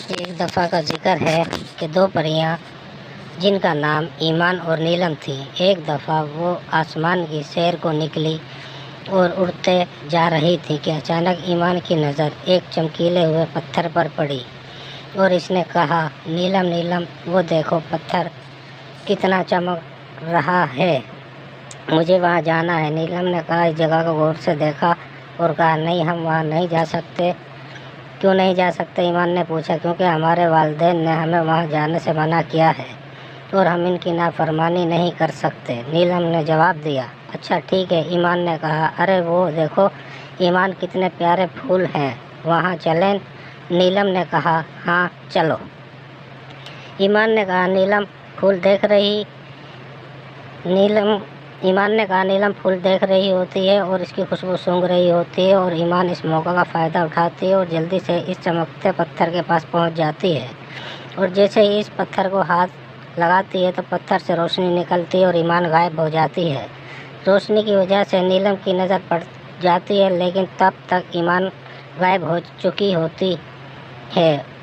एक दफ़ा का जिक्र है कि दो परियां जिनका नाम ईमान और नीलम थी, एक दफ़ा वो आसमान की सैर को निकली और उड़ते जा रही थी कि अचानक ईमान की नज़र एक चमकीले हुए पत्थर पर पड़ी और इसने कहा, नीलम नीलम, वो देखो पत्थर कितना चमक रहा है, मुझे वहाँ जाना है। नीलम ने कहा, इस जगह को गौर से देखा और कहा, नहीं, हम वहाँ नहीं जा सकते। क्यों नहीं जा सकते? ईमान ने पूछा। क्योंकि हमारे वालिदैन ने हमें वहाँ जाने से मना किया है और हम इनकी नाफरमानी नहीं कर सकते। नीलम ने जवाब दिया। अच्छा ठीक है, ईमान ने कहा। अरे वो देखो ईमान, कितने प्यारे फूल हैं, वहाँ चलें? नीलम ने कहा, हाँ चलो। ईमान ने कहा, नीलम फूल देख रही ईमान ने कहा, नीलम फूल देख रही होती है और इसकी खुशबू सूंघ रही होती है और ईमान इस मौका का फ़ायदा उठाती है और जल्दी से इस चमकते पत्थर के पास पहुंच जाती है और जैसे ही इस पत्थर को हाथ लगाती है तो पत्थर से रोशनी निकलती है और ईमान गायब हो जाती है। रोशनी की वजह से नीलम की नज़र पड़ जाती है, लेकिन तब तक ईमान गायब हो चुकी होती है।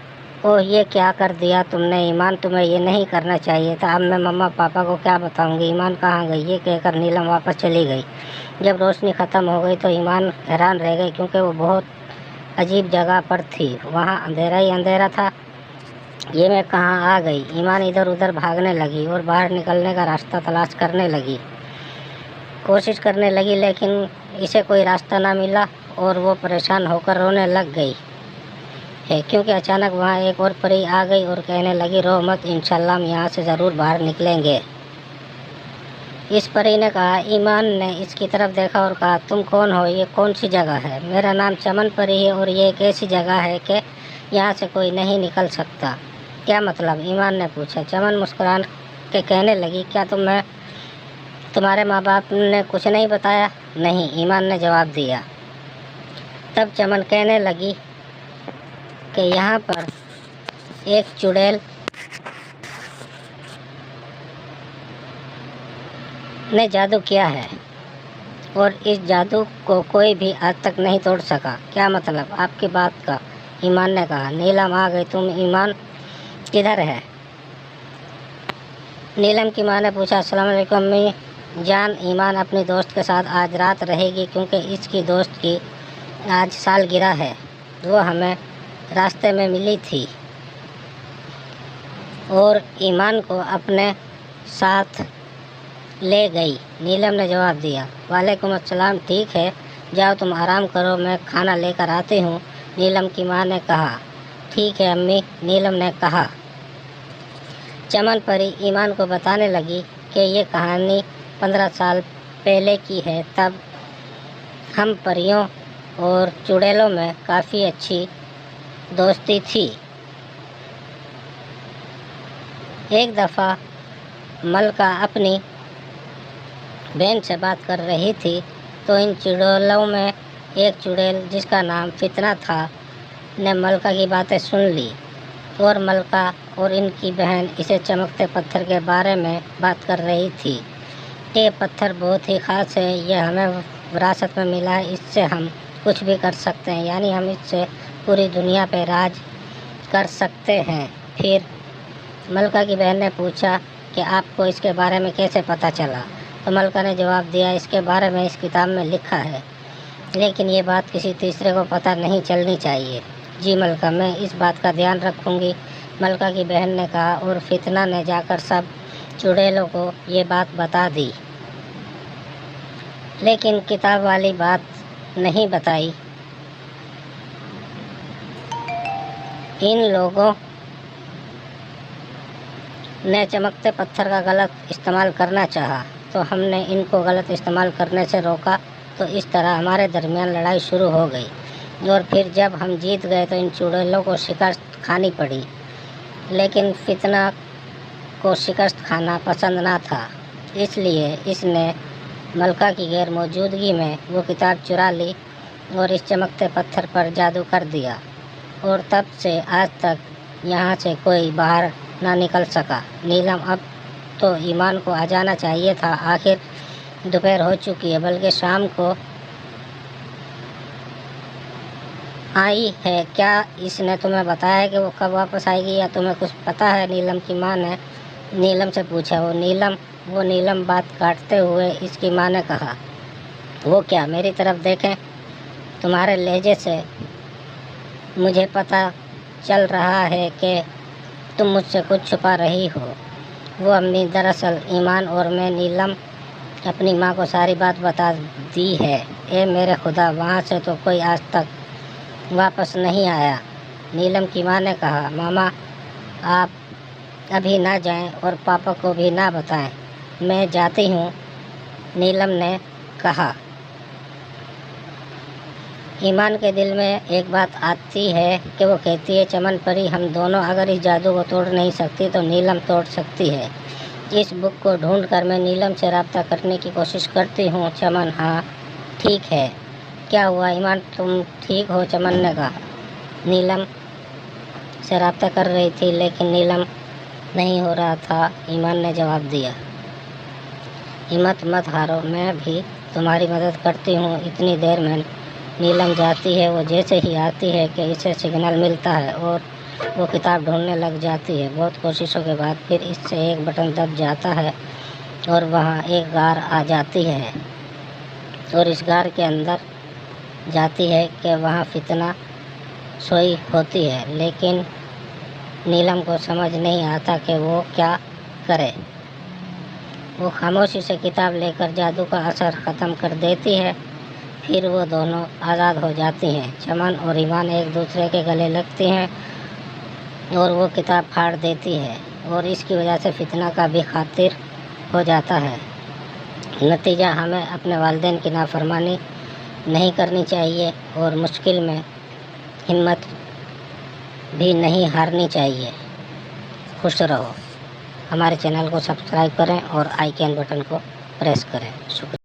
ओह, ये क्या कर दिया तुमने ईमान, तुम्हें ये नहीं करना चाहिए था। अब मैं मम्मा पापा को क्या बताऊंगी? ईमान कहाँ गई? ये कहकर नीलम वापस चली गई। जब रोशनी ख़त्म हो गई तो ईमान हैरान रह गई, क्योंकि वो बहुत अजीब जगह पर थी। वहाँ अंधेरा ही अंधेरा था। ये मैं कहाँ आ गई? ईमान इधर उधर भागने लगी और बाहर निकलने का रास्ता तलाश करने लगी, कोशिश करने लगी, लेकिन इसे कोई रास्ता ना मिला और वो परेशान होकर रोने लग गई है, क्योंकि अचानक वहाँ एक और परी आ गई और कहने लगी, रो मत, इंशाल्लाह हम यहाँ से ज़रूर बाहर निकलेंगे। इस परी ने कहा। ईमान ने इसकी तरफ देखा और कहा, तुम कौन हो? ये कौन सी जगह है? मेरा नाम चमन परी है और ये एक ऐसी जगह है कि यहाँ से कोई नहीं निकल सकता। क्या मतलब? ईमान ने पूछा। चमन मुस्कुरा के कहने लगी, क्या तुम्हारे माँ बाप ने कुछ नहीं बताया? नहीं, ईमान ने जवाब दिया। तब चमन कहने लगी कि यहाँ पर एक चुड़ैल ने जादू किया है और इस जादू को कोई भी आज तक नहीं तोड़ सका। क्या मतलब आपकी बात का? ईमान ने कहा। नीलम आ गई। तुम ईमान किधर है? नीलम की माँ ने पूछा। अस्सलाम वालेकुम अम्मी जान, ईमान अपनी दोस्त के साथ आज रात रहेगी, क्योंकि इसकी दोस्त की आज सालगिरह है। वो हमें रास्ते में मिली थी और ईमान को अपने साथ ले गई। नीलम ने जवाब दिया। वालेकुम अस्सलाम, ठीक है, जाओ तुम आराम करो, मैं खाना लेकर आती हूँ, नीलम की माँ ने कहा। ठीक है अम्मी, नीलम ने कहा। चमन परी ईमान को बताने लगी कि ये कहानी 15 साल पहले की है। तब हम परियों और चुड़ैलों में काफ़ी अच्छी दोस्ती थी। एक दफ़ा मलका अपनी बहन से बात कर रही थी तो इन चुड़ैलों में एक चुड़ैल जिसका नाम फितना था ने मलका की बातें सुन ली और मलका और इनकी बहन इसे चमकते पत्थर के बारे में बात कर रही थी। ये पत्थर बहुत ही ख़ास है, यह हमें विरासत में मिला है, इससे हम कुछ भी कर सकते हैं, यानी हम इससे पूरी दुनिया पे राज कर सकते हैं। फिर मलका की बहन ने पूछा कि आपको इसके बारे में कैसे पता चला? तो मलका ने जवाब दिया, इसके बारे में इस किताब में लिखा है, लेकिन ये बात किसी तीसरे को पता नहीं चलनी चाहिए। जी मलका, मैं इस बात का ध्यान रखूँगी, मलका की बहन ने कहा और फितना ने जाकर सब चुड़ैलों को ये बात बता दी, लेकिन किताब वाली बात नहीं बताई। इन लोगों ने चमकते पत्थर का गलत इस्तेमाल करना चाहा तो हमने इनको गलत इस्तेमाल करने से रोका, तो इस तरह हमारे दरमियान लड़ाई शुरू हो गई और फिर जब हम जीत गए तो इन चुड़ैलों को शिकस्त खानी पड़ी, लेकिन फितना को शिकस्त खाना पसंद ना था, इसलिए इसने मलका की गैर मौजूदगी में वो किताब चुरा ली और इस चमकते पत्थर पर जादू कर दिया और तब से आज तक यहाँ से कोई बाहर ना निकल सका। नीलम, अब तो ईमान को आ जाना चाहिए था, आखिर दोपहर हो चुकी है, बल्कि शाम को आई है, क्या इसने तुम्हें बताया है कि वो कब वापस आएगी, या तुम्हें कुछ पता है? नीलम की माँ ने नीलम से पूछा। वो नीलम बात काटते हुए इसकी माँ ने कहा, वो क्या? मेरी तरफ देखें, तुम्हारे लहजे से मुझे पता चल रहा है कि तुम मुझसे कुछ छुपा रही हो। वो अम्मी, दरअसल ईमान और मैं नीलम अपनी माँ को सारी बात बता दी है। ए मेरे खुदा, वहाँ से तो कोई आज तक वापस नहीं आया। नीलम की माँ ने कहा, मामा आप अभी ना जाएं और पापा को भी ना बताएं, मैं जाती हूँ। नीलम ने कहा। ईमान के दिल में एक बात आती है कि वो कहती है, चमन परी, हम दोनों अगर इस जादू को तोड़ नहीं सकती तो नीलम तोड़ सकती है। इस बुक को ढूंढ कर मैं नीलम से रब्ता करने की कोशिश करती हूँ। चमन, हाँ ठीक है। क्या हुआ ईमान, तुम ठीक हो? चमन ने कहा। नीलम से रब्ता कर रही थी लेकिन नीलम नहीं हो रहा था। ईमान ने जवाब दिया। हिम्मत मत हारो, मैं भी तुम्हारी मदद करती हूँ। इतनी देर में नीलम जाती है। वो जैसे ही आती है कि इसे सिग्नल मिलता है और वो किताब ढूंढने लग जाती है। बहुत कोशिशों के बाद फिर इससे एक बटन दब जाता है और वहाँ एक गार आ जाती है और इस गार के अंदर जाती है कि वहाँ फितना सोई होती है, लेकिन नीलम को समझ नहीं आता कि वो क्या करे। वो खामोशी से किताब लेकर जादू का असर ख़त्म कर देती है। फिर वो दोनों आज़ाद हो जाती हैं। चमन और ईमान एक दूसरे के गले लगती हैं और वो किताब फाड़ देती है और इसकी वजह से फितना का भी खातिर हो जाता है। नतीजा, हमें अपने वालिदैन की नाफरमानी नहीं करनी चाहिए और मुश्किल में हिम्मत भी नहीं हारनी चाहिए। खुश रहो। हमारे चैनल को सब्सक्राइब करें और आइकन बटन को प्रेस करें। शुक्रिया।